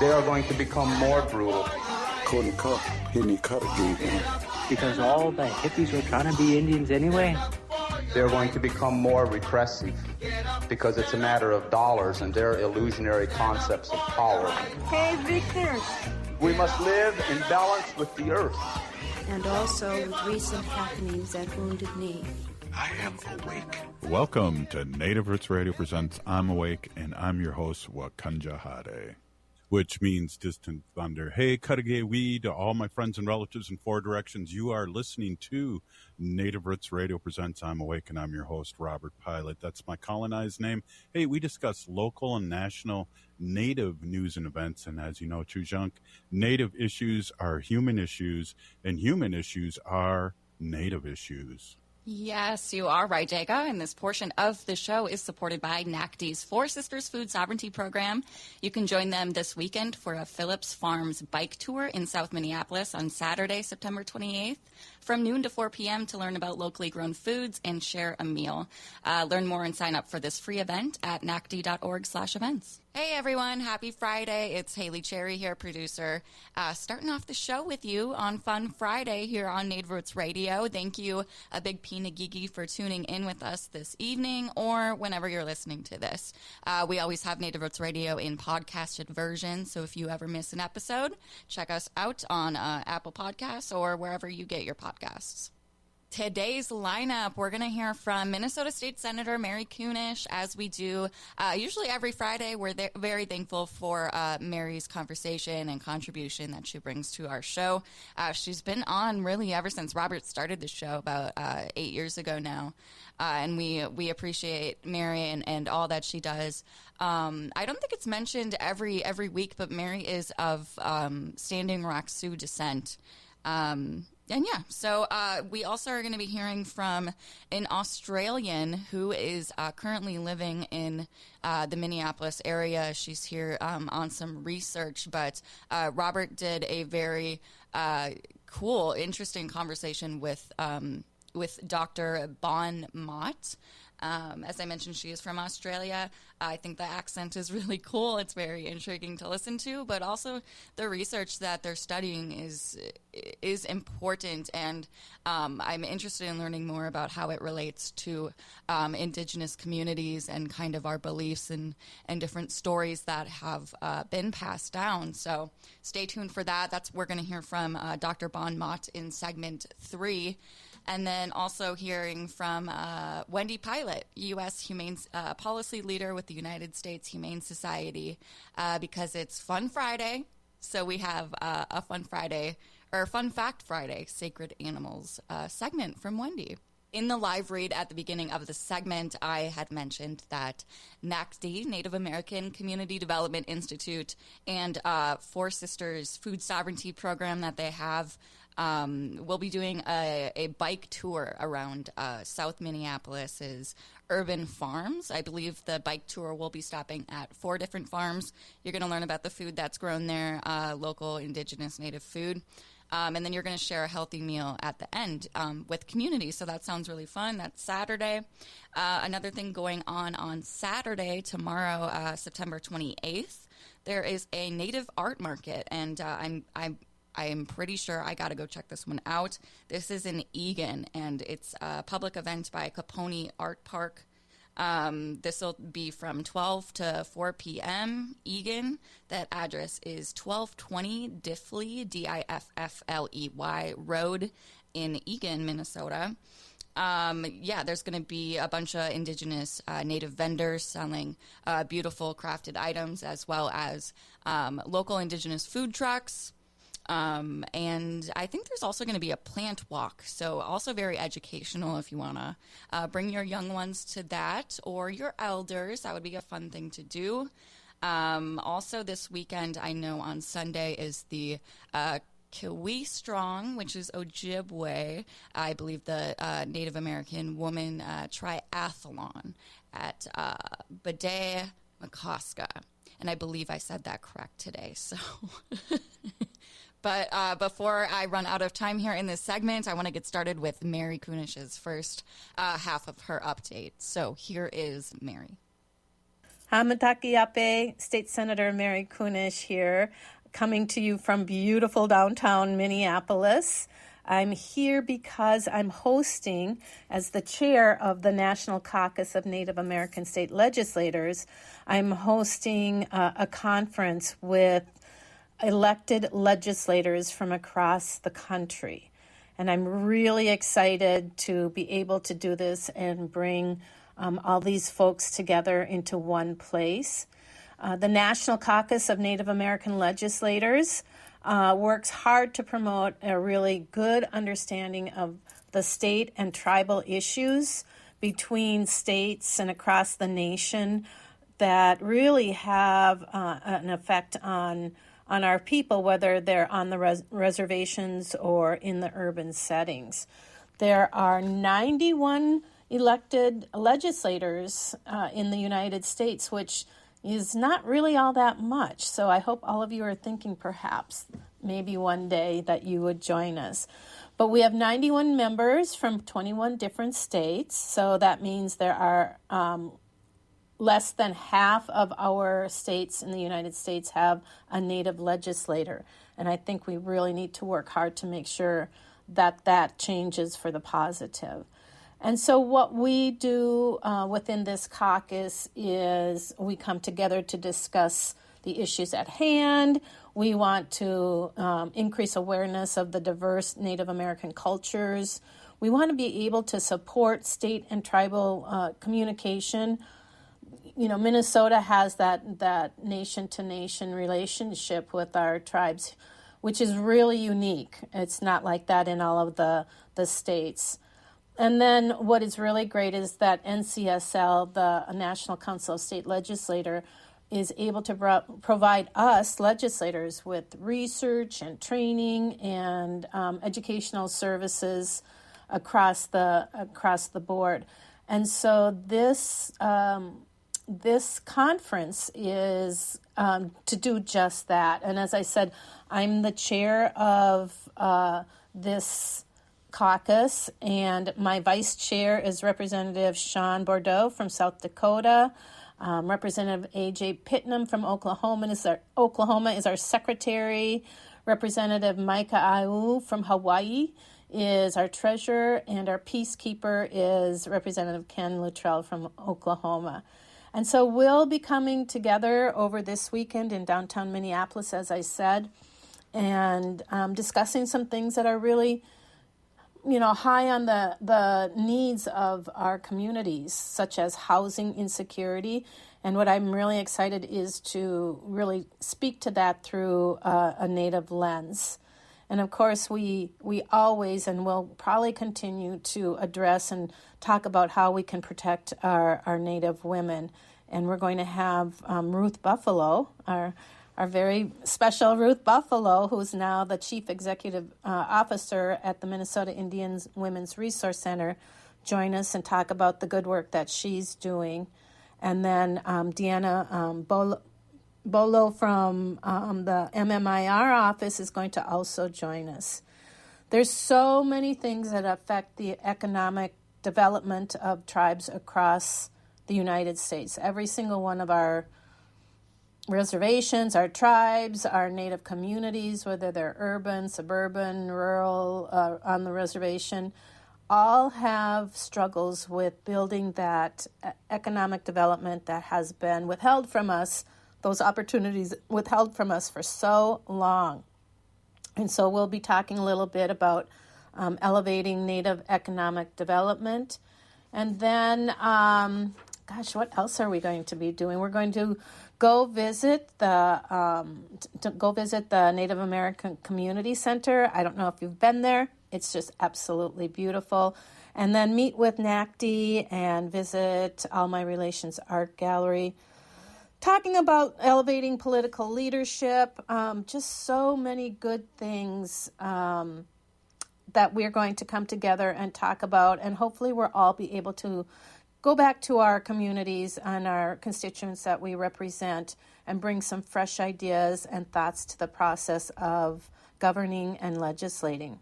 They are going to become more brutal. Because all the hippies were trying to be Indians anyway. They're going to become more repressive because it's a matter of dollars and their illusionary concepts of power. Hey, Victor. We must live in balance with the earth. And also with recent happenings at Wounded Knee. I am awake. Welcome to Native Roots Radio presents I'm Awake, and I'm your host, Wakanja Hade, which means distant thunder. Hey, Cuttagay Wee, to all my friends and relatives in four directions. You are listening to Native Roots Radio presents I'm Awake, and I'm your host, Robert Pilot. That's my colonized name. Hey, we discuss local and national Native news and events, and as you know, Chujunk, Native issues are human issues, and human issues are Native issues. Yes, you are right, Jaga. And this portion of the show is supported by NACD's Four Sisters Food Sovereignty Program. You can join them this weekend for a Phillips Farms bike tour in South Minneapolis on Saturday, September 28th, from noon to 4 p.m. to learn about locally grown foods and share a meal. Learn more and sign up for this free event at nacd.org/events. Hey, everyone. Happy Friday. It's Haley Cherry here, producer, starting off the show with you on Fun Friday here on Native Roots Radio. Thank you, a big Pinagigi, for tuning in with us this evening or whenever you're listening to this. We always have Native Roots Radio in podcasted version, so if you ever miss an episode, check us out on Apple Podcasts or wherever you get your podcasts. Today's lineup, we're going to hear from Minnesota State Senator Mary Kunesh, as we do usually every Friday. We're very thankful for Mary's conversation and contribution that she brings to our show. She's been on really ever since Robert started the show about 8 years ago now, and we appreciate Mary and all that she does. I don't think it's mentioned every week, but Mary is of Standing Rock Sioux descent. And yeah, so we also are going to be hearing from an Australian who is currently living in the Minneapolis area. She's here on some research, but Robert did a very cool, interesting conversation with Dr. Bon Mott. As I mentioned, she is from Australia. I think the accent is really cool. It's very intriguing to listen to, but also the research that they're studying is important, and I'm interested in learning more about how it relates to Indigenous communities and kind of our beliefs and different stories that have been passed down. So stay tuned for that. We're going to hear from Dr. Bon Mott in segment 3. And then also hearing from Wendy Pilot, U.S. Humane Policy Leader with the United States Humane Society, because it's Fun Friday. So we have a Fun Friday, or Fun Fact Friday, Sacred Animals segment from Wendy. In the live read at the beginning of the segment, I had mentioned that NACD, Native American Community Development Institute, and Four Sisters Food Sovereignty Program that they have, we'll be doing a bike tour around South Minneapolis's urban farms. I believe the bike tour will be stopping at 4 different farms. You're going to learn about the food that's grown there, local Indigenous Native food. And then you're going to share a healthy meal at the end with community. So that sounds really fun. That's Saturday. Another thing going on Saturday, tomorrow, September 28th, there is a Native art market, and I'm pretty sure I got to go check this one out. This is in Eagan, and it's a public event by Capone Art Park. This will be from 12 to 4 p.m. Eagan. That address is 1220 Diffley, Diffley Road in Eagan, Minnesota. There's going to be a bunch of Indigenous Native vendors selling beautiful crafted items, as well as local Indigenous food trucks. And I think there's also going to be a plant walk, so also very educational if you want to bring your young ones to that, or your elders. That would be a fun thing to do. Also this weekend, I know on Sunday is the Kiwi Strong, which is Ojibwe, I believe the Native American woman triathlon at Bade, Makaska. And I believe I said that correct today, so... But before I run out of time here in this segment, I want to get started with Mary Kunesh's first half of her update. So here is Mary. Hamatakiape, State Senator Mary Kunesh here, coming to you from beautiful downtown Minneapolis. I'm here because I'm hosting, as the chair of the National Caucus of Native American State Legislators, I'm hosting a conference with elected legislators from across the country. And I'm really excited to be able to do this and bring all these folks together into one place. The National Caucus of Native American Legislators works hard to promote a really good understanding of the state and tribal issues between states and across the nation that really have an effect on our people, whether they're on the reservations or in the urban settings. There are 91 elected legislators in the United States, which is not really all that much. So I hope all of you are thinking perhaps maybe one day that you would join us. But we have 91 members from 21 different states. So that means there are less than half of our states in the United States have a Native legislator. And I think we really need to work hard to make sure that that changes for the positive. And so what we do within this caucus is we come together to discuss the issues at hand. We want to increase awareness of the diverse Native American cultures. We want to be able to support state and tribal communication. You know, Minnesota has that nation-to-nation relationship with our tribes, which is really unique. It's not like that in all of the states. And then what is really great is that NCSL, the National Council of State Legislature, is able to provide us legislators with research and training and educational services across the board. And so this conference is to do just that. And as I said, I'm the chair of this caucus, and my vice chair is Representative Sean Bordeaux from South Dakota. Representative A.J. Pittman from Oklahoma is our secretary. Representative Micah Au from Hawaii is our treasurer, and our peacekeeper is Representative Ken Luttrell from Oklahoma. And so we'll be coming together over this weekend in downtown Minneapolis, as I said, and discussing some things that are really high on the needs of our communities, such as housing insecurity. And what I'm really excited is to really speak to that through a Native lens. And of course, we always and will probably continue to address and talk about how we can protect our Native women. And we're going to have Ruth Buffalo, our very special Ruth Buffalo, who's now the Chief Executive Officer at the Minnesota Indians Women's Resource Center, join us and talk about the good work that she's doing. And then Deanna Bolo from the MMIR office is going to also join us. There's so many things that affect the economic development of tribes across the United States. Every single one of our reservations, our tribes, our Native communities, whether they're urban, suburban, rural, on the reservation, all have struggles with building that economic development that has been withheld from us, those opportunities withheld from us for so long. And so we'll be talking a little bit about elevating Native economic development. And then, what else are we going to be doing? We're going to go visit the Native American Community Center. I don't know if you've been there. It's just absolutely beautiful. And then meet with NACD and visit All My Relations Art Gallery. Talking about elevating political leadership, just so many good things that we're going to come together and talk about. And hopefully we'll all be able to go back to our communities and our constituents that we represent and bring some fresh ideas and thoughts to the process of governing and legislating.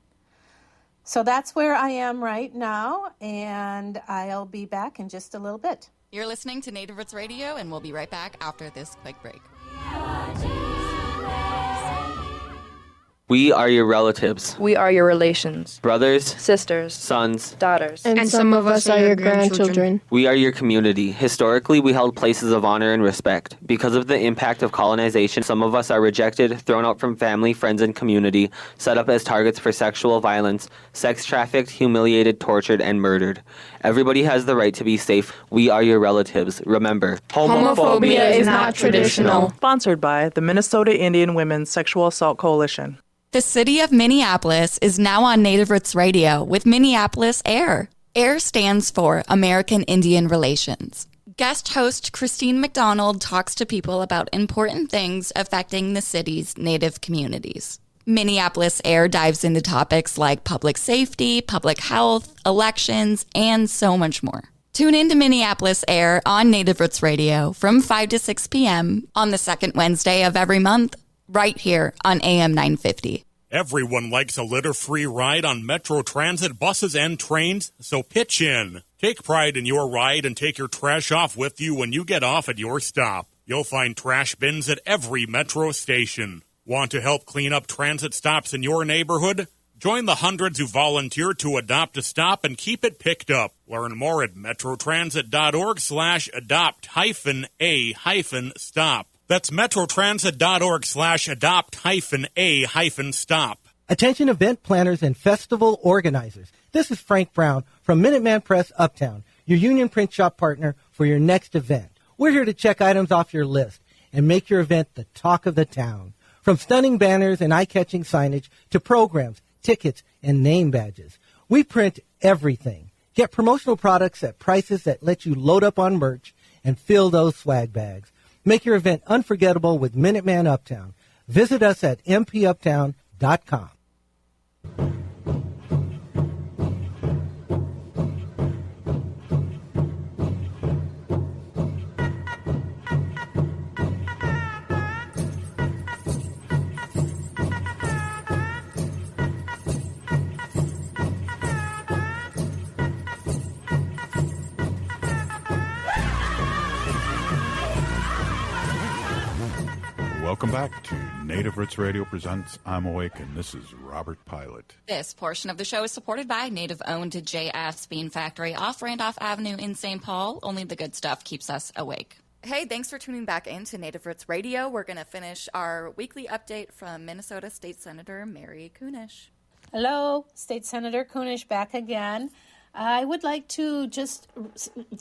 So that's where I am right now, and I'll be back in just a little bit. You're listening to Native Roots Radio, and we'll be right back after this quick break. We are your relatives, We are your relations, brothers, sisters, sons. daughters. And some of us are your grandchildren. We are your community. Historically, we held places of honor and respect. Because of the impact of colonization, some of us are rejected, thrown out from family, friends, and community, set up as targets for sexual violence, sex trafficked, humiliated, tortured, and murdered. Everybody has the right to be safe. We are your relatives. Remember, Homophobia is not traditional. Sponsored by the Minnesota Indian Women's Sexual Assault Coalition. The city of Minneapolis is now on Native Roots Radio with Minneapolis AIR. AIR stands for American Indian Relations. Guest host Christine McDonald talks to people about important things affecting the city's Native communities. Minneapolis AIR dives into topics like public safety, public health, elections, and so much more. Tune in to Minneapolis AIR on Native Roots Radio from 5 to 6 p.m. on the second Wednesday of every month, right here on AM 950. Everyone likes a litter-free ride on Metro Transit buses and trains, so pitch in. Take pride in your ride and take your trash off with you when you get off at your stop. You'll find trash bins at every Metro station. Want to help clean up transit stops in your neighborhood? Join the hundreds who volunteer to adopt a stop and keep it picked up. Learn more at metrotransit.org/adopt-a-stop. That's metrotransit.org/adopt-a-stop. Attention event planners and festival organizers. This is Frank Brown from Minuteman Press Uptown, your union print shop partner for your next event. We're here to check items off your list and make your event the talk of the town. From stunning banners and eye-catching signage to programs, tickets, and name badges. We print everything. Get promotional products at prices that let you load up on merch and fill those swag bags. Make your event unforgettable with Minuteman Uptown. Visit us at mpuptown.com. Welcome back to Native Roots Radio presents I'm Awake, and this is Robert Pilot. This portion of the show is supported by Native-owned JF's Bean Factory off Randolph Avenue in St. Paul. Only the good stuff keeps us awake. Hey, thanks for tuning back in to Native Roots Radio. We're going to finish our weekly update from Minnesota State Senator Mary Kunesh. Hello, State Senator Kunesh back again. I would like to just,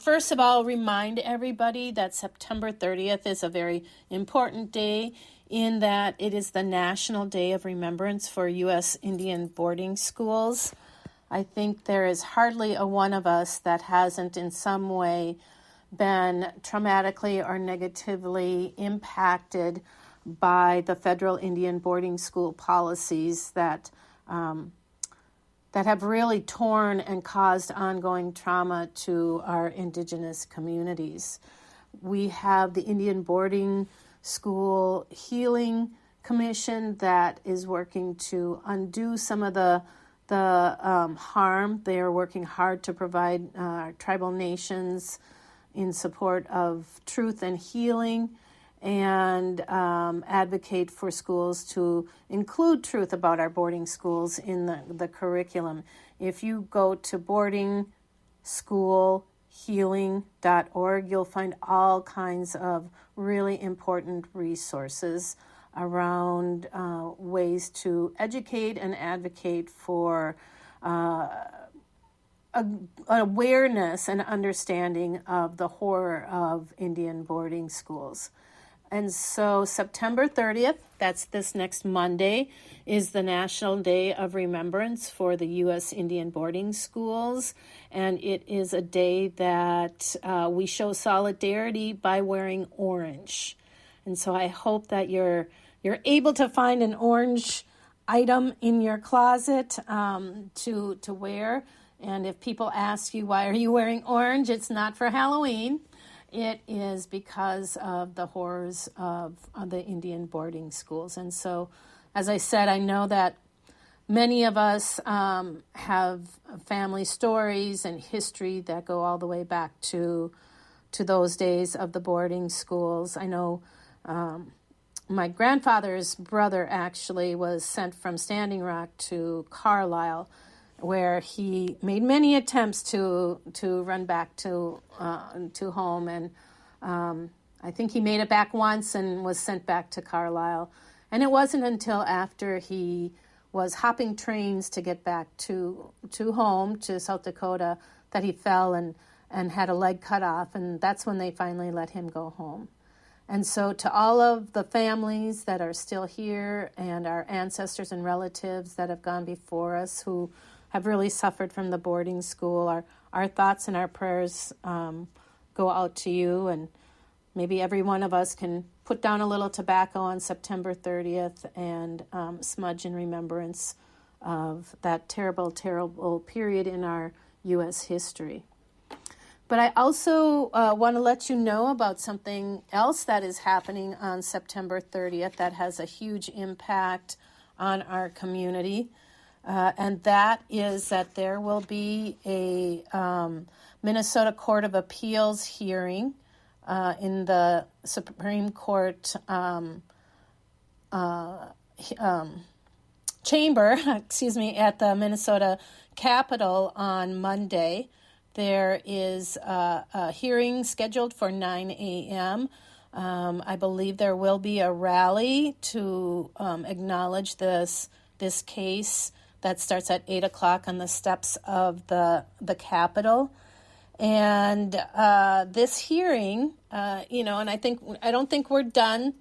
first of all, remind everybody that September 30th is a very important day in that it is the National Day of Remembrance for U.S. Indian boarding schools. I think there is hardly a one of us that hasn't in some way been traumatically or negatively impacted by the federal Indian boarding school policies that have really torn and caused ongoing trauma to our indigenous communities. We have the Indian Boarding School Healing Commission that is working to undo some of the harm. They are working hard to provide tribal nations in support of truth and healing, and advocate for schools to include truth about our boarding schools in the curriculum. If you go to boardingschoolhealing.org, you'll find all kinds of really important resources around ways to educate and advocate for awareness and understanding of the horror of Indian boarding schools. And so September 30th, that's this next Monday, is the National Day of Remembrance for the U.S. Indian boarding schools. And it is a day that we show solidarity by wearing orange. And so I hope that you're able to find an orange item in your closet to wear. And if people ask you, why are you wearing orange? It's not for Halloween. It is because of the horrors of the Indian boarding schools. And so, as I said, I know that many of us have family stories and history that go all the way back to those days of the boarding schools. I know my grandfather's brother actually was sent from Standing Rock to Carlisle, where he made many attempts to run back to home, and I think he made it back once and was sent back to Carlisle. And it wasn't until after he was hopping trains to get back to home, to South Dakota, that he fell and had a leg cut off, and that's when they finally let him go home. And so to all of the families that are still here and our ancestors and relatives that have gone before us who have really suffered from the boarding school, our thoughts and our prayers go out to you, and maybe every one of us can put down a little tobacco on September 30th and smudge in remembrance of that terrible, terrible period in our U.S. history. But I also want to let you know about something else that is happening on September 30th that has a huge impact on our community, and that is that there will be a Minnesota Court of Appeals hearing in the Supreme Court chamber, at the Minnesota Capitol on Monday. There is a hearing scheduled for 9 a.m. I believe there will be a rally to acknowledge this case that starts at 8 o'clock on the steps of the Capitol. And this hearing, and I don't think we're done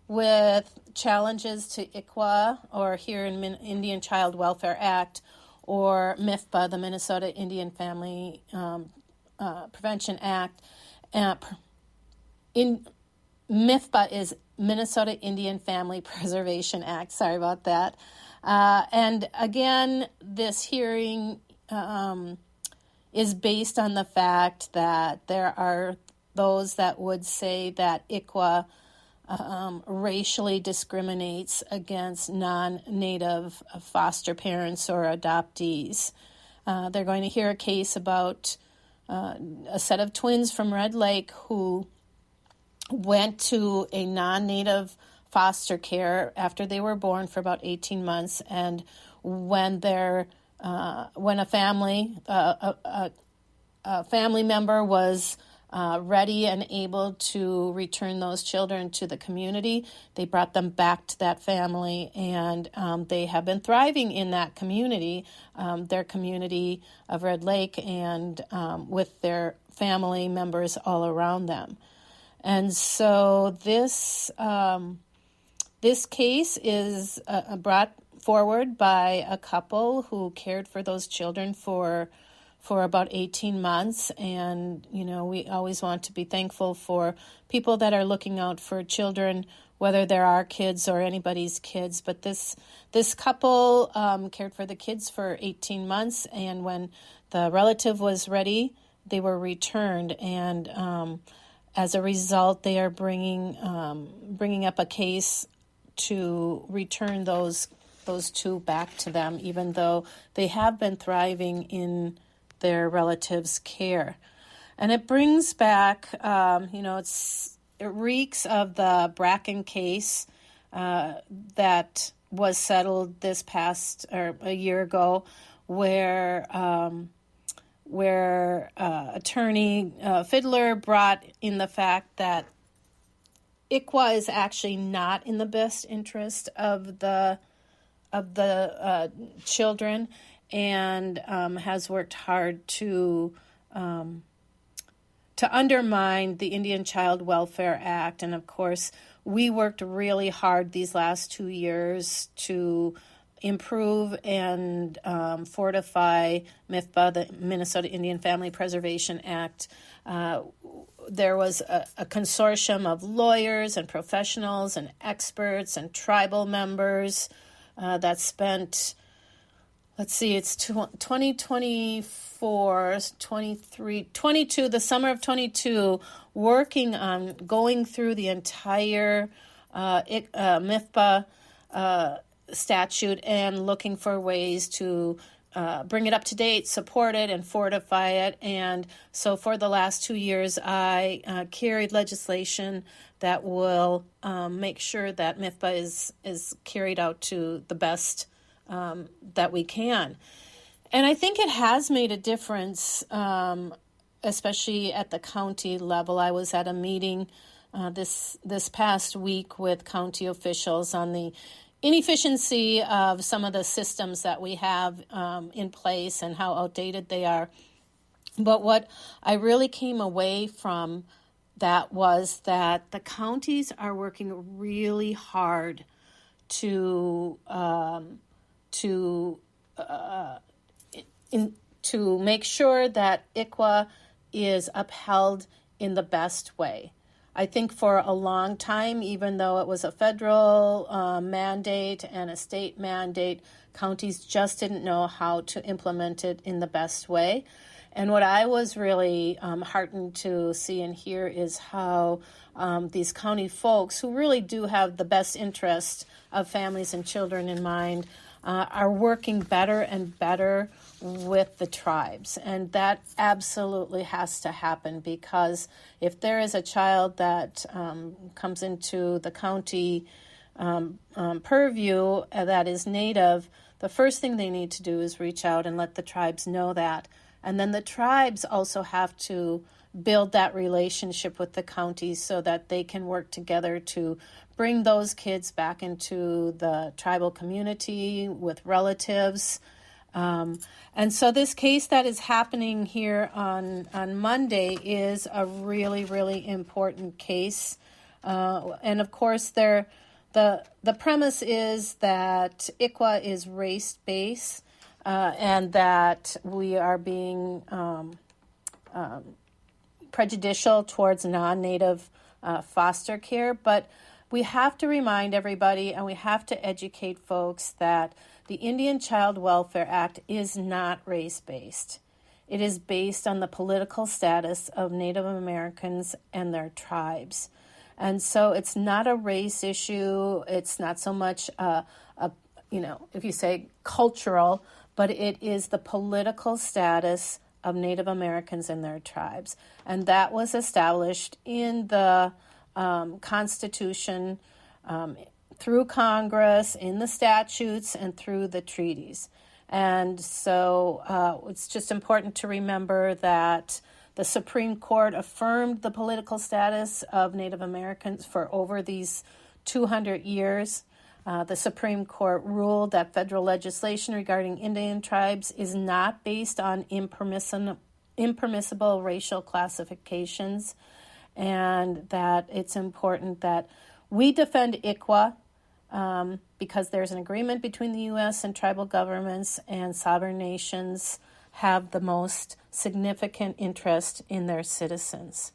with challenges to ICWA or here in Indian Child Welfare Act or MIFPA, the Minnesota Indian Family Prevention Act. MIFPA is Minnesota Indian Family Preservation Act. Sorry about that. And again, this hearing is based on the fact that there are those that would say that ICWA racially discriminates against non-Native foster parents or adoptees. They're going to hear a case about a set of twins from Red Lake who went to a non-Native foster care after they were born for about 18 months, and when a family member was ready and able to return those children to the community, they brought them back to that family, and they have been thriving in that community, their community of Red Lake, and with their family members all around them. And so this case is brought forward by a couple who cared for those children for about 18 months. And, we always want to be thankful for people that are looking out for children, whether they're our kids or anybody's kids. But this couple cared for the kids for 18 months, and when the relative was ready, they were returned. And as a result, they are bringing up a case to return those two back to them, even though they have been thriving in their relatives' care. And it brings back, it reeks of the Bracken case that was settled this past, or a year ago, where attorney Fiddler brought in the fact that ICWA is actually not in the best interest of the children, and has worked hard to undermine the Indian Child Welfare Act. And of course, we worked really hard these last 2 years to improve and fortify MIFPA, the Minnesota Indian Family Preservation Act. There was a consortium of lawyers and professionals and experts and tribal members that spent, it's 2024, 23, 22, the summer of 22, working on going through the entire MIFPA statute and looking for ways to bring it up to date, support it, and fortify it. And so for the last 2 years, I carried legislation that will make sure that MIFPA is carried out to the best that we can. And I think it has made a difference, especially at the county level. I was at a meeting this past week with county officials on the inefficiency of some of the systems that we have in place and how outdated they are. But what I really came away from that was that the counties are working really hard to make sure that ICWA is upheld in the best way. I think for a long time, even though it was a federal mandate and a state mandate, counties just didn't know how to implement it in the best way. And what I was really heartened to see and hear is how these county folks, who really do have the best interest of families and children in mind, are working better and better with the tribes. And that absolutely has to happen, because if there is a child that comes into the county purview that is Native, the first thing they need to do is reach out and let the tribes know that. And then the tribes also have to build that relationship with the counties so that they can work together to bring those kids back into the tribal community with relatives. And so this case that is happening here on Monday is a really, really important case. And of course, the premise is that ICWA is race-based and that we are being prejudicial towards non-Native foster care. But we have to remind everybody, and we have to educate folks, that the Indian Child Welfare Act is not race-based. It is based on the political status of Native Americans and their tribes. And so it's not a race issue. It's not so much, if you say cultural, but it is the political status of Native Americans and their tribes. And that was established in the Constitution, through Congress, in the statutes, and through the treaties. And so it's just important to remember that the Supreme Court affirmed the political status of Native Americans for over these 200 years. The Supreme Court ruled that federal legislation regarding Indian tribes is not based on impermissible racial classifications, and that it's important that we defend ICWA because there's an agreement between the U.S. and tribal governments, and sovereign nations have the most significant interest in their citizens.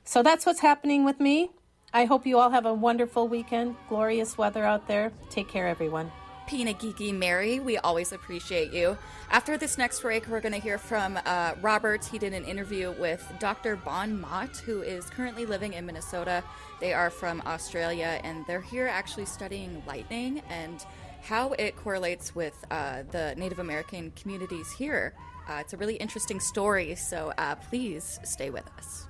So that's what's happening with me. I hope you all have a wonderful weekend. Glorious weather out there. Take care, everyone. Pinagiki Mary, we always appreciate you. After this next break, we're going to hear from Robert. He did an interview with Dr. Bon Mott, who is currently living in Minnesota. They are from Australia, and they're here actually studying lightning and how it correlates with the Native American communities here. It's a really interesting story, so please stay with us.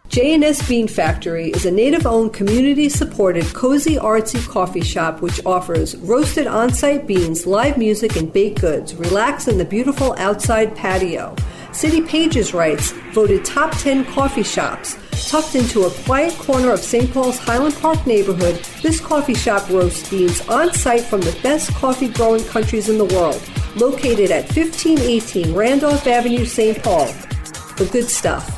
J&S Bean Factory is a Native-owned, community-supported, cozy, artsy coffee shop which offers roasted on-site beans, live music, and baked goods. Relax in the beautiful outside patio. City Pages writes, voted top 10 coffee shops. Tucked into a quiet corner of St. Paul's Highland Park neighborhood, this coffee shop roasts beans on-site from the best coffee-growing countries in the world. Located at 1518 Randolph Avenue, St. Paul. The good stuff.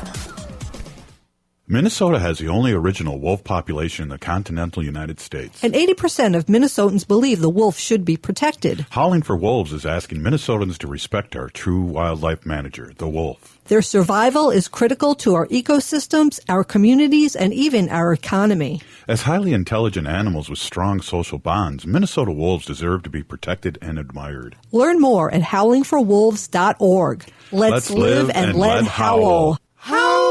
Minnesota has the only original wolf population in the continental United States. And 80% of Minnesotans believe the wolf should be protected. Howling for Wolves is asking Minnesotans to respect our true wildlife manager, the wolf. Their survival is critical to our ecosystems, our communities, and even our economy. As highly intelligent animals with strong social bonds, Minnesota wolves deserve to be protected and admired. Learn more at howlingforwolves.org. Let's live and let howl. Howl!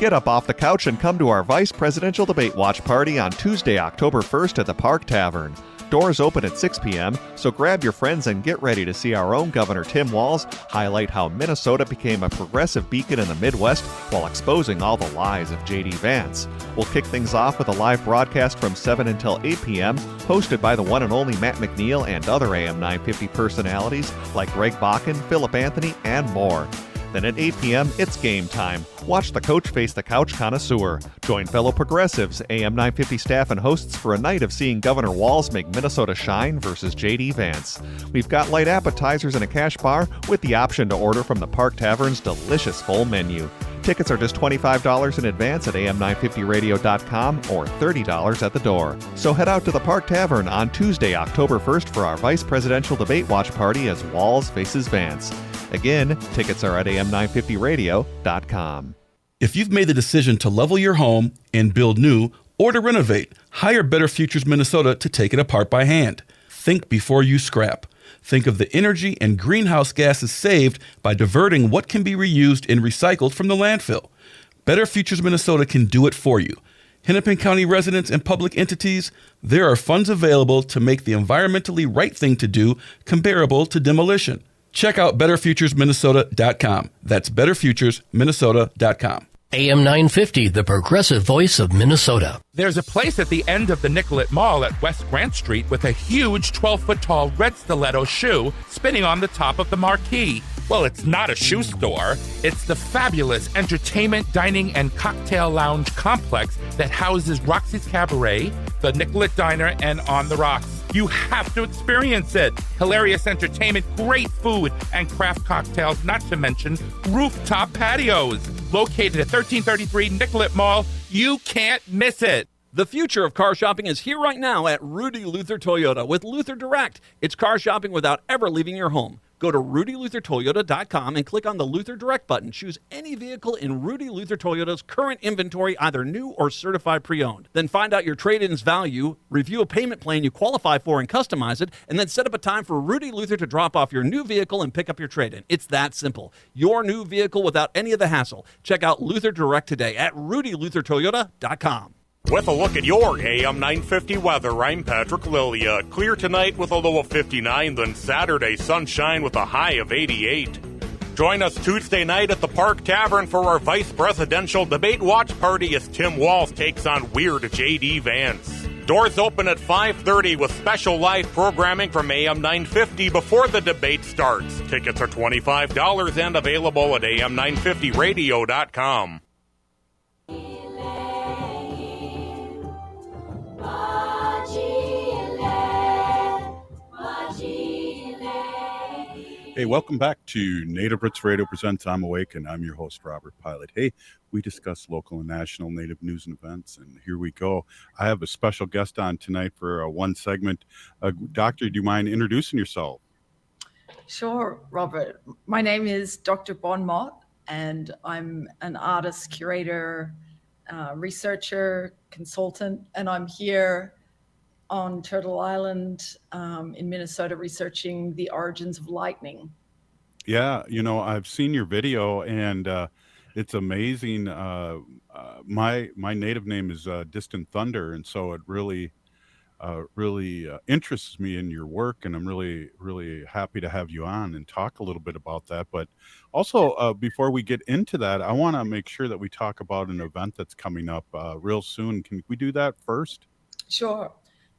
Get up off the couch and come to our Vice Presidential Debate Watch Party on Tuesday, October 1st at the Park Tavern. Doors open at 6 p.m., so grab your friends and get ready to see our own Governor Tim Walz highlight how Minnesota became a progressive beacon in the Midwest while exposing all the lies of J.D. Vance. We'll kick things off with a live broadcast from 7 until 8 p.m., hosted by the one and only Matt McNeil and other AM 950 personalities like Greg Bakken, Philip Anthony, and more. Then at 8 p.m., it's game time. Watch the coach face the couch connoisseur. Join fellow progressives, AM 950 staff, and hosts for a night of seeing Governor Walz make Minnesota shine versus J.D. Vance. We've got light appetizers and a cash bar with the option to order from the Park Tavern's delicious full menu. Tickets are just $25 in advance at am950radio.com or $30 at the door. So head out to the Park Tavern on Tuesday, October 1st for our Vice Presidential Debate Watch Party as Walz faces Vance. Again, tickets are at am950radio.com. If you've made the decision to level your home and build new or to renovate, hire Better Futures Minnesota to take it apart by hand. Think before you scrap. Think of the energy and greenhouse gases saved by diverting what can be reused and recycled from the landfill. Better Futures Minnesota can do it for you. Hennepin County residents and public entities, there are funds available to make the environmentally right thing to do comparable to demolition. Check out betterfuturesminnesota.com. That's betterfuturesminnesota.com. AM 950, the progressive voice of Minnesota. There's a place at the end of the Nicollet Mall at West Grant Street with a huge 12-foot-tall red stiletto shoe spinning on the top of the marquee. Well, it's not a shoe store. It's the fabulous entertainment, dining, and cocktail lounge complex that houses Roxy's Cabaret, the Nicollet Diner, and On the Rocks. You have to experience it. Hilarious entertainment, great food, and craft cocktails, not to mention rooftop patios. Located at 1333 Nicollet Mall, you can't miss it. The future of car shopping is here right now at Rudy Luther Toyota with Luther Direct. It's car shopping without ever leaving your home. Go to RudyLutherToyota.com and click on the Luther Direct button. Choose any vehicle in Rudy Luther Toyota's current inventory, either new or certified pre-owned. Then find out your trade-in's value, review a payment plan you qualify for and customize it, and then set up a time for Rudy Luther to drop off your new vehicle and pick up your trade-in. It's that simple. Your new vehicle without any of the hassle. Check out Luther Direct today at RudyLutherToyota.com. With a look at your AM 950 weather, I'm Patrick Lilia. Clear tonight with a low of 59, then Saturday sunshine with a high of 88. Join us Tuesday night at the Park Tavern for our Vice Presidential Debate Watch Party as Tim Walz takes on Weird J.D. Vance. Doors open at 5:30 with special live programming from AM 950 before the debate starts. Tickets are $25 and available at am950radio.com. Hey, welcome back to Native Roots Radio Presents I'm Awake, and I'm your host, Robert Pilot. Hey, we discuss local and national Native news and events, and here we go. I have a special guest on tonight for one segment. Doctor, do you mind introducing yourself? Sure, Robert. My name is Dr. Bon Mott, and I'm an artist, curator, researcher, consultant, and I'm here on Turtle Island in Minnesota researching the origins of lightning. Yeah, you know, I've seen your video, and it's amazing. My native name is Distant Thunder, and so it really interests me in your work, and I'm really happy to have you on and talk a little bit about that. But also, before we get into that, I want to make sure that we talk about an event that's coming up real soon. Can we do that first? Sure.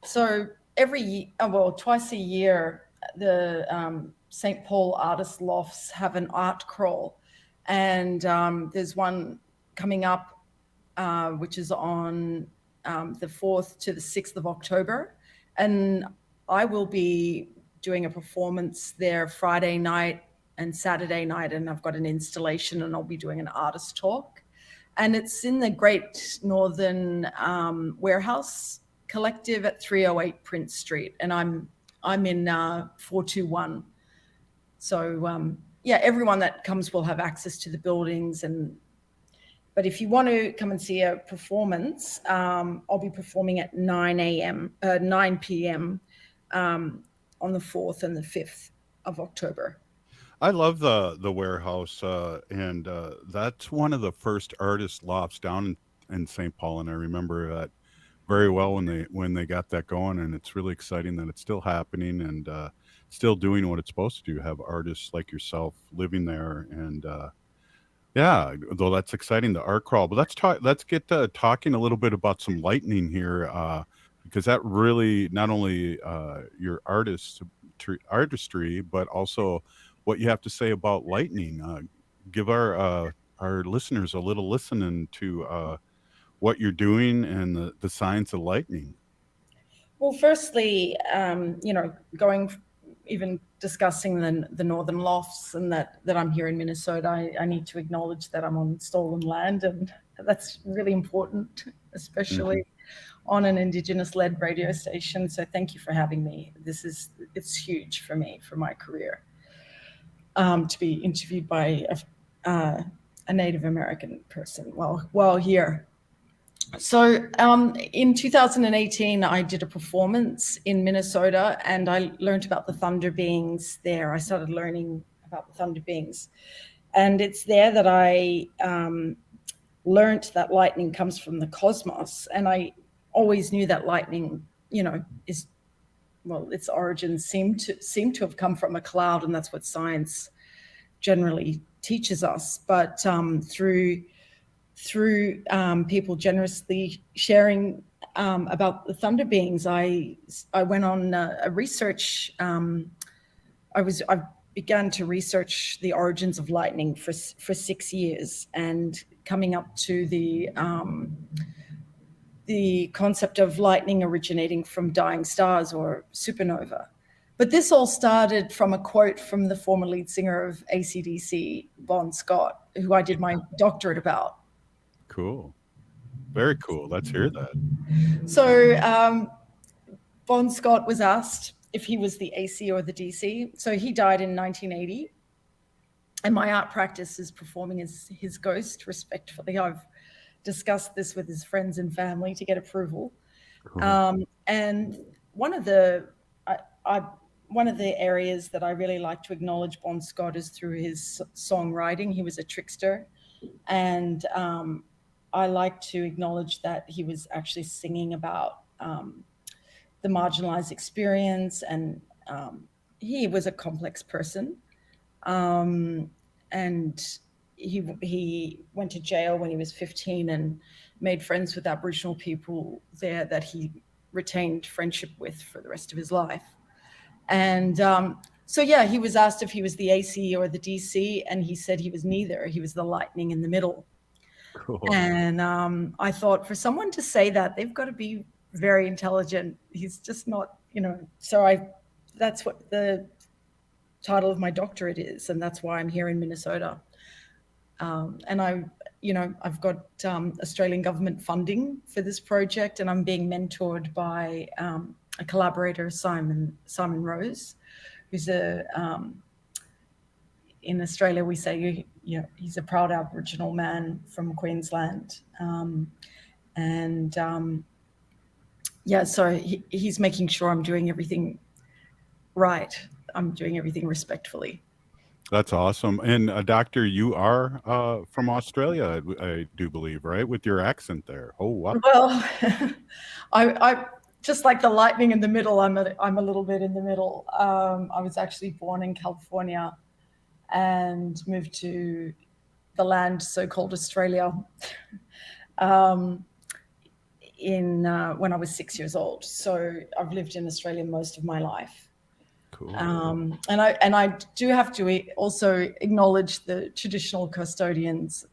So twice a year, the St. Paul Artist Lofts have an art crawl, and there's one coming up, which is on the 4th to the 6th of October, and I will be doing a performance there Friday night and Saturday night, and I've got an installation, and I'll be doing an artist talk, and it's in the Great Northern Warehouse Collective at 308 Prince Street, and I'm in 421. So everyone that comes will have access to the buildings. But if you want to come and see a performance, I'll be performing at 9 p.m. On the 4th and the 5th of October. I love the warehouse, and that's one of the first artist lofts down in St. Paul, and I remember that very well when they got that going, and it's really exciting that it's still happening and still doing what it's supposed to do. Have artists like yourself living there, and yeah, though that's exciting, the art crawl. But let's get talking a little bit about some lightning here, because that really not only your artistry, but also what you have to say about lightning. Give our listeners a little listening to what you're doing and the science of lightning. Well, firstly, going even discussing the northern lofts and that I'm here in Minnesota, I need to acknowledge that I'm on stolen land, and that's really important, especially on an Indigenous-led radio station. So thank you for having me. It's huge for me, for my career, to be interviewed by a Native American person while here. So in 2018, I did a performance in Minnesota, and I learned about the thunder beings there. I started learning about the thunder beings. And it's there that I learned that lightning comes from the cosmos. And I always knew that lightning, its origins seem to have come from a cloud, and that's what science generally teaches us. But through people generously sharing about the thunder beings, I went on a research. I began to research the origins of lightning for 6 years, and coming up to the concept of lightning originating from dying stars or supernova. But this all started from a quote from the former lead singer of AC/DC, Bon Scott, who I did my doctorate about. Cool. Very cool. Let's hear that. So Bon Scott was asked if he was the AC or the DC. So he died in 1980. And my art practice is performing as his ghost, respectfully. I've discussed this with his friends and family to get approval. Cool. And one of the areas that I really like to acknowledge Bon Scott is through his songwriting. He was a trickster. And I like to acknowledge that he was actually singing about the marginalized experience, and he was a complex person. And he went to jail when he was 15 and made friends with Aboriginal people there that he retained friendship with for the rest of his life. And he was asked if he was the AC or the DC, and he said he was neither. He was the lightning in the middle. Cool. And I thought, for someone to say that, they've got to be very intelligent. He's just not, so that's what the title of my doctorate is, and that's why I'm here in Minnesota. And I've got Australian government funding for this project, and I'm being mentored by a collaborator, Simon Rose, who's in Australia we say he's a proud Aboriginal man from Queensland, so he's making sure I'm doing everything right. I'm doing everything respectfully. That's awesome. And doctor, you are from Australia, I do believe, right? With your accent there. Oh wow. Well, I just like the lightning in the middle. I'm a little bit in the middle. I was actually born in California and moved to the land so-called Australia when I was 6 years old. So I've lived in Australia most of my life. Cool. And I do have to also acknowledge the traditional custodians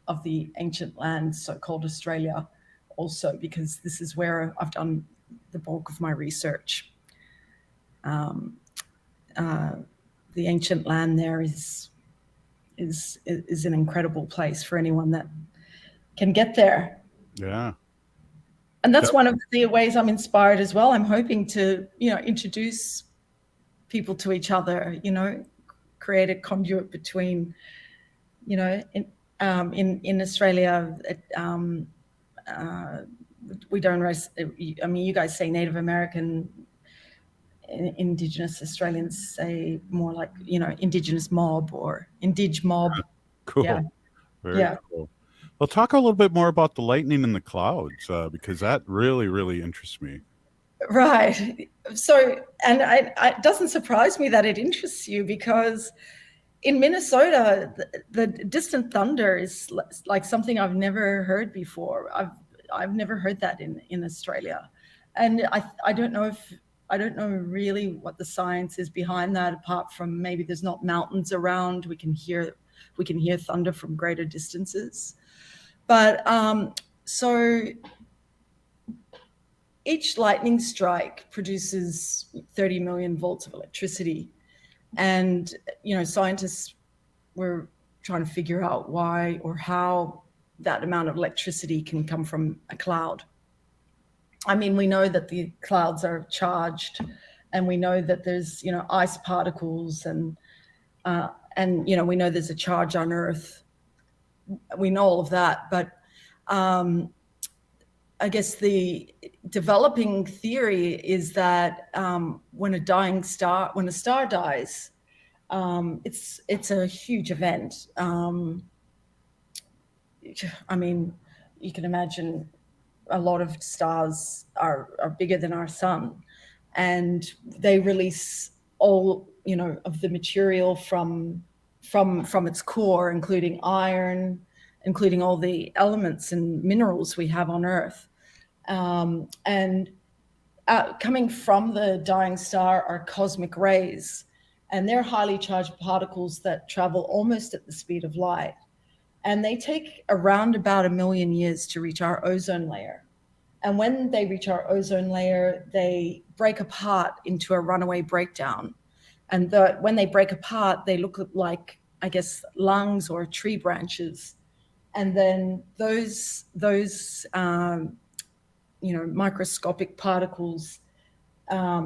of the ancient land, so-called Australia, also, because this is where I've done the bulk of my research. The ancient land there is an incredible place for anyone that can get there. Yeah. And that's one of the ways I'm inspired as well. I'm hoping to, introduce people to each other, create a conduit between, in Australia, we don't, you guys say Native American, Indigenous Australians say more like, Indigenous mob or Indig mob. Cool. Yeah. Very cool. Well, talk a little bit more about the lightning in the clouds, because that really, really interests me. Right. So, and it doesn't surprise me that it interests you, because in Minnesota, the distant thunder is like something I've never heard before. I've never heard that in Australia, and I don't know really what the science is behind that, apart from maybe there's not mountains around. We can hear thunder from greater distances, but so each lightning strike produces 30 million volts of electricity. And, scientists were trying to figure out why or how that amount of electricity can come from a cloud. I mean, we know that the clouds are charged, and we know that there's, ice particles, and we know there's a charge on Earth. We know all of that, but I guess the developing theory is that when a star dies, it's a huge event. I mean, you can imagine a lot of stars are bigger than our sun, and they release all of the material from its core, including iron, including all the elements and minerals we have on Earth. And coming from the dying star are cosmic rays, and they're highly charged particles that travel almost at the speed of light. And they take around about 1 million years to reach our ozone layer. And when they reach our ozone layer, they break apart into a runaway breakdown. And when they break apart, they look like, I guess, lungs or tree branches. And then those microscopic particles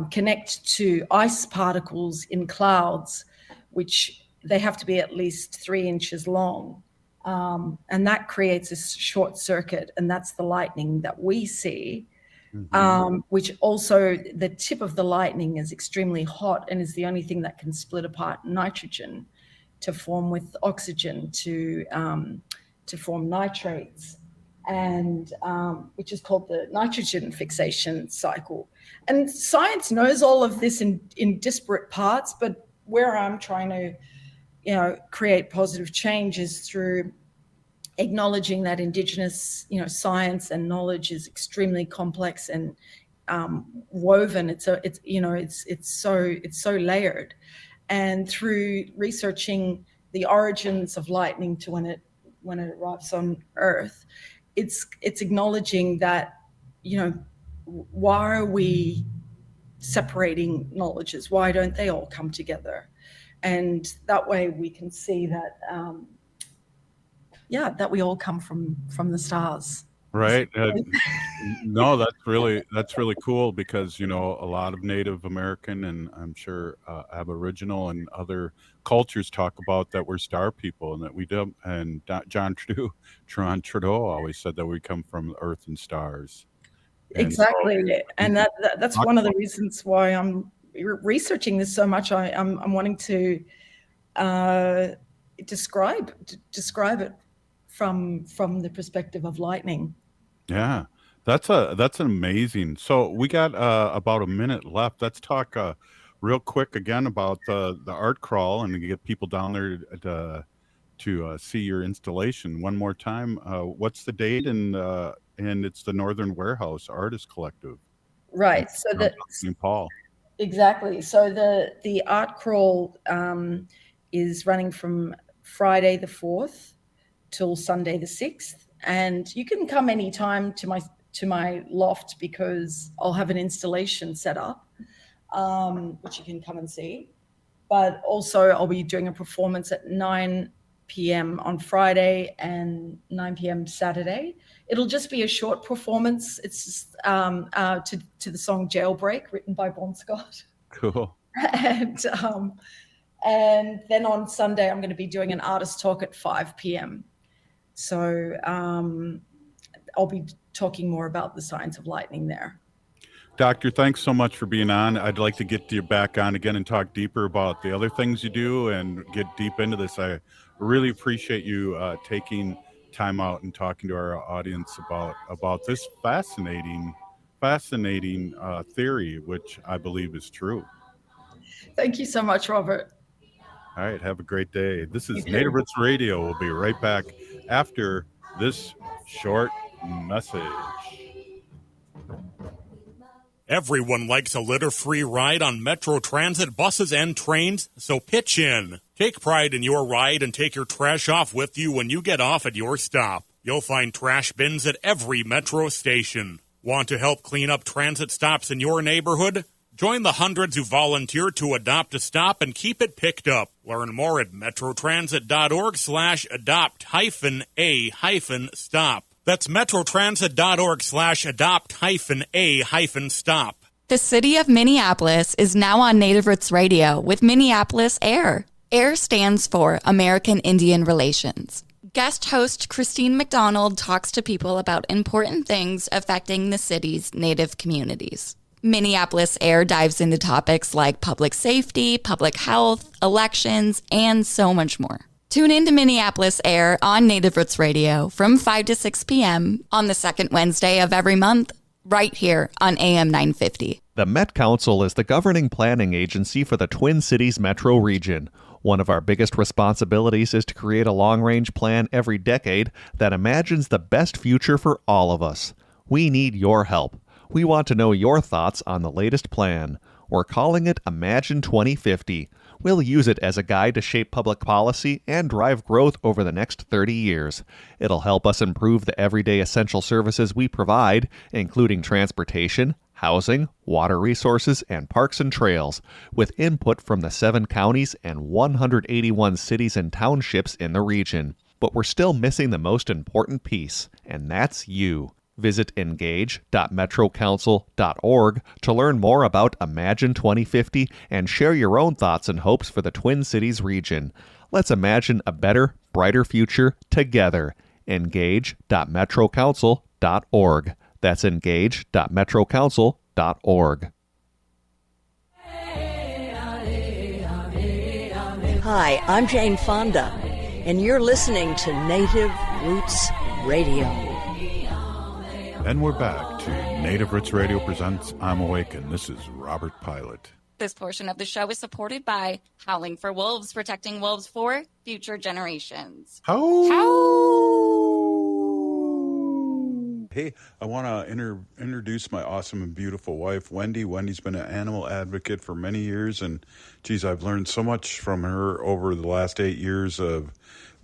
connect to ice particles in clouds, which they have to be at least 3 inches long. And that creates a short circuit, and that's the lightning that we see, which also the tip of the lightning is extremely hot and is the only thing that can split apart nitrogen to form with oxygen to form nitrates, and which is called the nitrogen fixation cycle. And science knows all of this in disparate parts, but where I'm trying to create positive change is through acknowledging that Indigenous science and knowledge is extremely complex and woven. It's so layered, and through researching the origins of lightning to when it arrives on Earth, it's acknowledging that why are we separating knowledges? Why don't they all come together? And that way we can see that that we all come from the stars. Right. No, that's really cool, because a lot of Native American and I'm sure Aboriginal and other cultures talk about that we're star people, and that we do. And John Trudeau always said that we come from Earth and stars. And exactly, and that's one of the reasons why I'm researching this so much. I'm wanting to describe it from the perspective of lightning. Yeah, that's amazing. So we got about a minute left. Let's talk real quick again about the art crawl and get people down there to see your installation one more time. What's the date? And it's the Northern Warehouse Artist Collective. Right. So that St. Paul. Exactly. So the art crawl is running from Friday the 4th till Sunday the 6th. And you can come anytime to my loft, because I'll have an installation set up, which you can come and see. But also I'll be doing a performance at 9 p.m. on Friday and 9 p.m. Saturday. It'll just be a short performance. It's just to the song Jailbreak, written by Bon Scott. Cool. And then on Sunday, I'm going to be doing an artist talk at 5 p.m. So I'll be talking more about the science of lightning there. Doctor, thanks so much for being on. I'd like to get you back on again and talk deeper about the other things you do and get deep into this. I really appreciate you taking time out and talking to our audience about this fascinating theory, which I believe is true. Thank you so much, Robert. All right, have a great day. This is Native Roots Radio. We'll be right back after this short message. Everyone likes a litter-free ride on Metro Transit buses and trains, so pitch in. Take pride in your ride and take your trash off with you when you get off at your stop. You'll find trash bins at every Metro station. Want to help clean up transit stops in your neighborhood? Join the hundreds who volunteer to adopt a stop and keep it picked up. Learn more at metrotransit.org/adopt-a-stop. That's metrotransit.org/adopt-a-stop. The city of Minneapolis is now on Native Roots Radio with Minneapolis AIR. AIR stands for American Indian Relations. Guest host Christine McDonald talks to people about important things affecting the city's Native communities. Minneapolis AIR dives into topics like public safety, public health, elections, and so much more. Tune in to Minneapolis AIR on Native Roots Radio from 5 to 6 p.m. on the second Wednesday of every month, right here on AM 950. The Met Council is the governing planning agency for the Twin Cities metro region. One of our biggest responsibilities is to create a long-range plan every decade that imagines the best future for all of us. We need your help. We want to know your thoughts on the latest plan. We're calling it Imagine 2050. We'll use it as a guide to shape public policy and drive growth over the next 30 years. It'll help us improve the everyday essential services we provide, including transportation, housing, water resources, and parks and trails, with input from the 7 counties and 181 cities and townships in the region. But we're still missing the most important piece, and that's you. Visit engage.metrocouncil.org to learn more about Imagine 2050 and share your own thoughts and hopes for the Twin Cities region. Let's imagine a better, brighter future together. Engage.metrocouncil.org. That's engage.metrocouncil.org. Hi, I'm Jane Fonda, and you're listening to Native Roots Radio. And we're back to Native Roots Radio presents I'm Awake, and this is Robert Pilot. This portion of the show is supported by Howling for Wolves, protecting wolves for future generations. Hey, I want to introduce my awesome and beautiful wife, Wendy. Wendy's been an animal advocate for many years, and geez, I've learned so much from her over the last 8 years of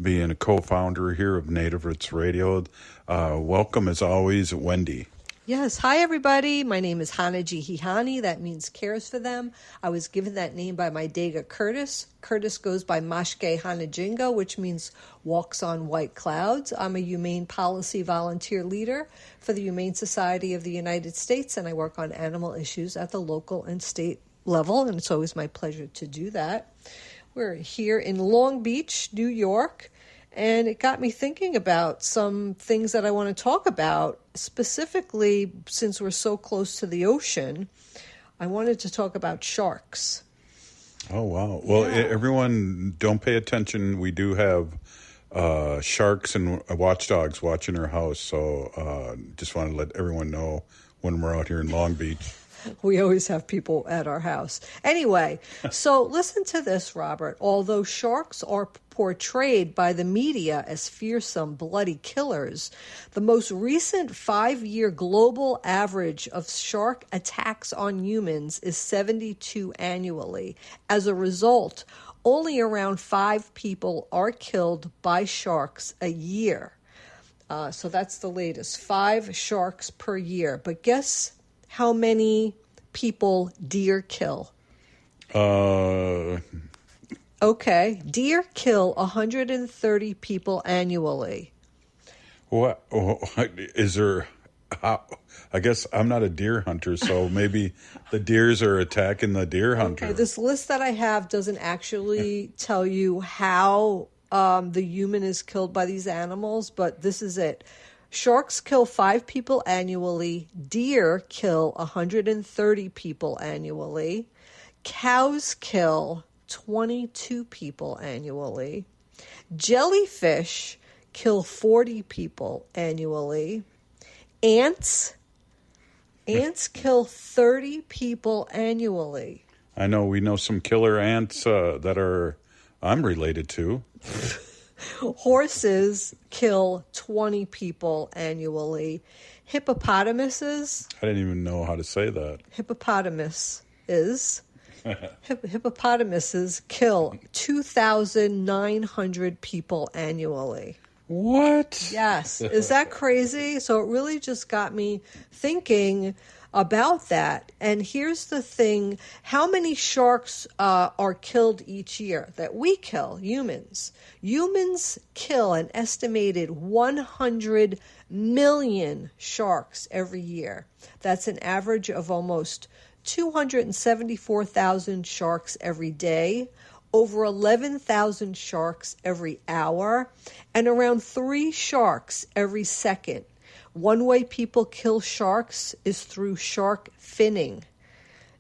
being a co-founder here of Native Roots Radio. Welcome, as always, Wendy. Yes. Hi, everybody. My name is Hana Jihihani. That means cares for them. I was given that name by my Dega Curtis. Curtis goes by Mashke Hanajinga, which means walks on white clouds. I'm a humane policy volunteer leader for the Humane Society of the United States, and I work on animal issues at the local and state level, and it's always my pleasure to do that. We're here in Long Beach, New York, and it got me thinking about some things that I want to talk about. Specifically, since we're so close to the ocean, I wanted to talk about sharks. Oh, wow. Well, everyone, don't pay attention. We do have sharks and watchdogs watching our house, so just want to let everyone know when we're out here in Long Beach. We always have people at our house. Anyway, so listen to this, Robert. Although sharks are portrayed by the media as fearsome, bloody killers, the most recent 5-year global average of shark attacks on humans is 72 annually. As a result, only around 5 people are killed by sharks a year. So that's the latest, 5 sharks per year. But guess how many people deer kill? Okay, deer kill 130 people annually. What is there? I guess I'm not a deer hunter, so maybe the deers are attacking the deer hunter. Okay, this list that I have doesn't actually tell you how the human is killed by these animals, but this is it. Sharks kill 5 people annually. Deer kill 130 people annually. Cows kill 22 people annually. Jellyfish kill 40 people annually. Ants kill 30 people annually. I know. We know some killer ants that I'm related to. Horses kill 20 people annually. Hippopotamuses. I didn't even know how to say that. Hippopotamuses kill 2,900 people annually. What? Yes. Is that crazy? So it really just got me thinking about that. And here's the thing. How many sharks are killed each year that we kill, humans? Humans kill an estimated 100 million sharks every year. That's an average of almost 274,000 sharks every day, over 11,000 sharks every hour, and around 3 sharks every second. One way people kill sharks is through shark finning.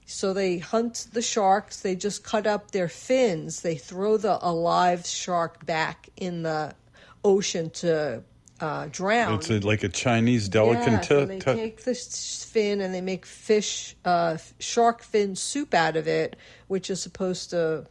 So they hunt the sharks, they just cut up their fins, they throw the alive shark back in the ocean to drown. It's like a Chinese delicacy. Yes, and they take the fin and they make shark fin soup out of it, which is supposed to,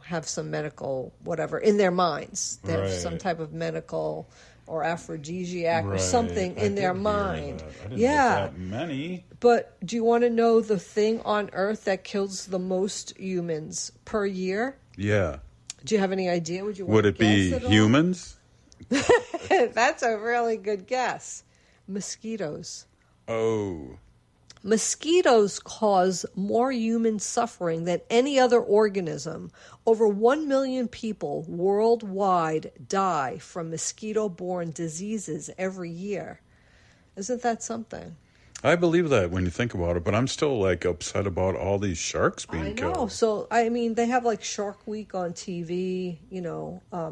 have some medical whatever in their minds. They have some type of medical or aphrodisiac or something in their mind. I didn't know that many. But do you want to know the thing on Earth that kills the most humans per year? Yeah. Do you have any idea? Would it be humans? That's a really good guess. Mosquitoes. Oh. Mosquitoes cause more human suffering than any other organism. Over 1 million people worldwide die from mosquito-borne diseases every year. Isn't that something? I believe that when you think about it, but I'm still upset about all these sharks being killed. I know. So, they have Shark Week on TV,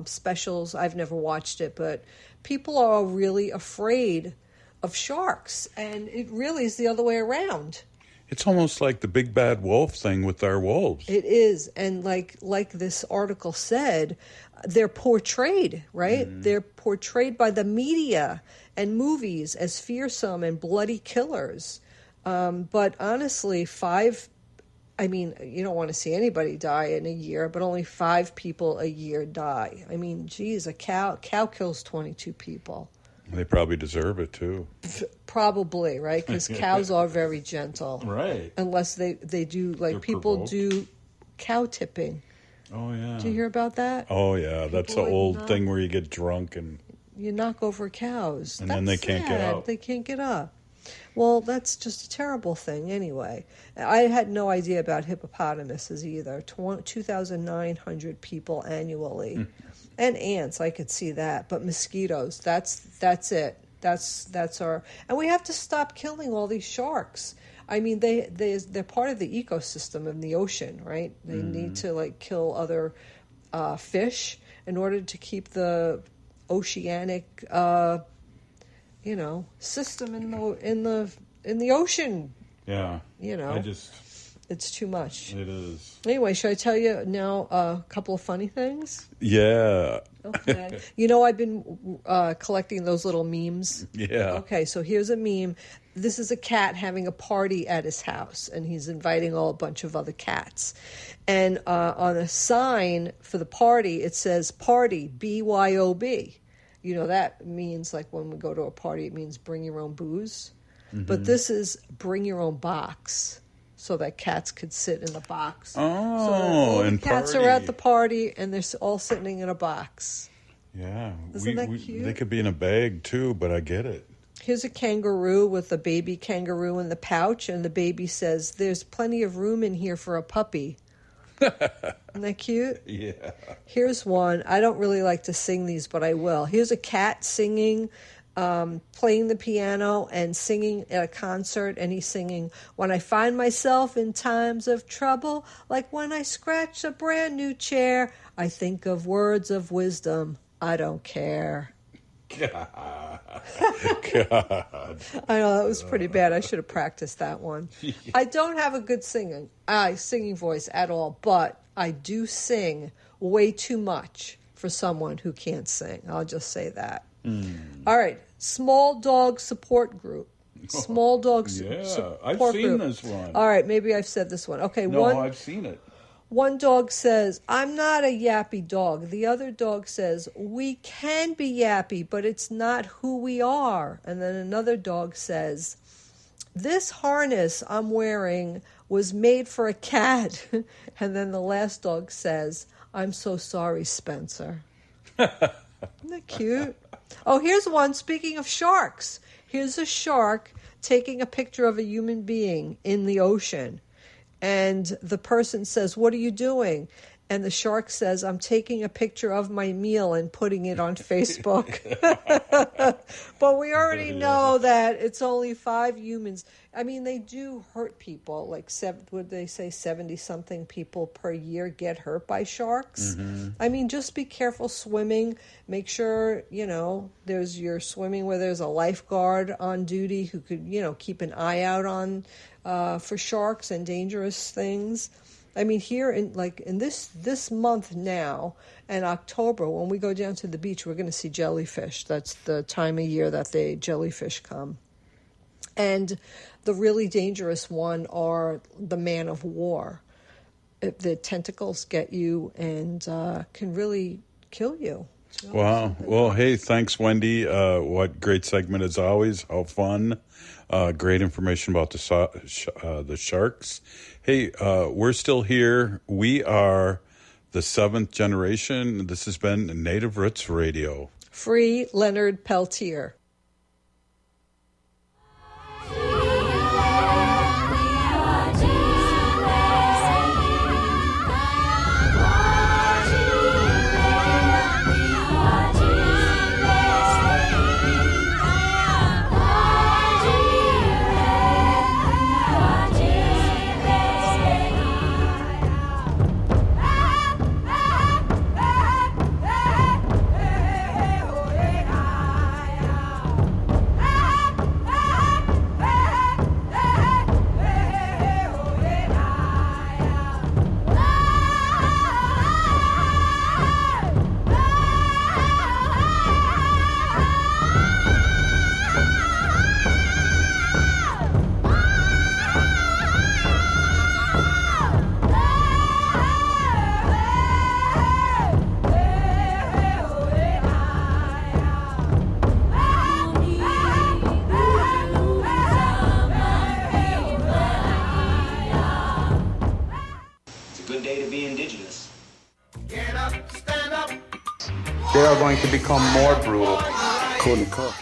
specials. I've never watched it, but people are really afraid of sharks, and it really is the other way around. It's almost like the big bad wolf thing with our wolves. It is, and like this article said, they're portrayed, right? Mm-hmm. They're portrayed by the media and movies as fearsome and bloody killers. But honestly, you don't want to see anybody die in a year, but only 5 people a year die. Geez, a cow kills 22 people. They probably deserve it, too. Probably, right? Because cows are very gentle. Right. Unless they do, people do cow tipping. Oh, yeah. Do you hear about that? Oh, yeah. That's the old thing where you get drunk and... You knock over cows. And then they can't get up. They can't get up. Well, that's just a terrible thing anyway. I had no idea about hippopotamuses either. 2,900 people annually. And ants, I could see that. But mosquitoes, that's it. That's our... And we have to stop killing all these sharks. They're part of the ecosystem in the ocean, right? They need to kill other fish in order to keep the oceanic system in the ocean. Yeah. It's too much. It is. Anyway, should I tell you now a couple of funny things? Yeah. Okay. I've been collecting those little memes. Yeah. Okay, so here's a meme. This is a cat having a party at his house, and he's inviting a bunch of other cats. And on a sign for the party, it says party, BYOB. That means when we go to a party, it means bring your own booze. Mm-hmm. But this is bring your own box, so that cats could sit in the box. Oh, so all the cats are at the party, and they're all sitting in a box. Yeah. Isn't that cute? They could be in a bag, too, but I get it. Here's a kangaroo with a baby kangaroo in the pouch, and the baby says, "There's plenty of room in here for a puppy." Isn't that cute? Yeah. Here's one. I don't really like to sing these, but I will. Here's a cat singing, playing the piano and singing at a concert, and he's singing, "When I find myself in times of trouble, like when I scratch a brand new chair, I think of words of wisdom. I don't care." God. I know, that was pretty bad. I should have practiced that one. I don't have a good singing voice at all, but I do sing way too much for someone who can't sing. I'll just say that. All right. Small dog support group. Small dog support I've seen group. this one. All right, maybe I've said this one. Okay, No, I've seen it. One dog says, I'm not a yappy dog. The other dog says, we can be yappy, but it's not who we are. And then another dog says, this harness I'm wearing was made for a cat. And then the last dog says, I'm so sorry, Spencer. Isn't that cute? Oh, here's one. Speaking of sharks, here's a shark taking a picture of a human being in the ocean. And the person says, what are you doing? And the shark says, I'm taking a picture of my meal and putting it on Facebook. But we already know that it's only 5 humans. I mean, they do hurt people. Like, would they say 70-something people per year get hurt by sharks? Mm-hmm. I mean, just be careful swimming. Make sure, you're swimming where there's a lifeguard on duty who could, keep an eye out on for sharks and dangerous things. I mean, here in this month now, in October, when we go down to the beach, we're going to see jellyfish. That's the time of year that jellyfish come. And the really dangerous one are the man of war. The tentacles get you and can really kill you. Wow. Well, hey, thanks, Wendy. What great segment as always. How fun. Great information about the sharks. Hey, we're still here. We are the 7th generation. This has been Native Roots Radio. Free Leonard Peltier. They are going to become more brutal. Cool.